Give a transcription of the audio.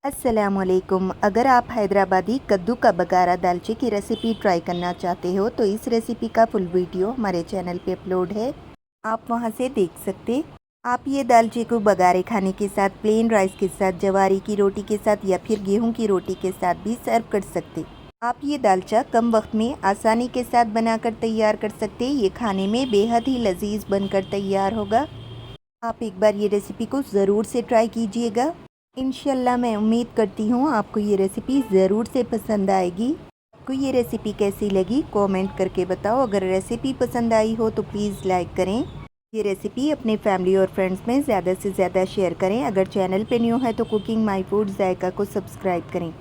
अस्सलामुअलैकुम। अगर आप हैदराबादी कद्दू का बघारा दालचे की रेसिपी ट्राई करना चाहते हो तो इस रेसिपी का फुल वीडियो हमारे चैनल पे अपलोड है, आप वहां से देख सकते। आप ये दालचे को बघारे खाने के साथ, प्लेन राइस के साथ, जवारी की रोटी के साथ या फिर गेहूं की रोटी के साथ भी सर्व कर सकते। आप ये दालचा कम वक्त में आसानी के साथ बनाकर तैयार कर सकते। ये खाने में बेहद ही लजीज बनकर तैयार होगा। आप एक बार ये रेसिपी को ज़रूर से ट्राई कीजिएगा। इंशाल्लाह मैं उम्मीद करती हूँ आपको ये रेसिपी ज़रूर से पसंद आएगी। आपको ये रेसिपी कैसी लगी कमेंट करके बताओ। अगर रेसिपी पसंद आई हो तो प्लीज़ लाइक करें। ये रेसिपी अपने फैमिली और फ्रेंड्स में ज़्यादा से ज़्यादा शेयर करें। अगर चैनल पे न्यू है तो कुकिंग माय फूड जायका को सब्सक्राइब करें।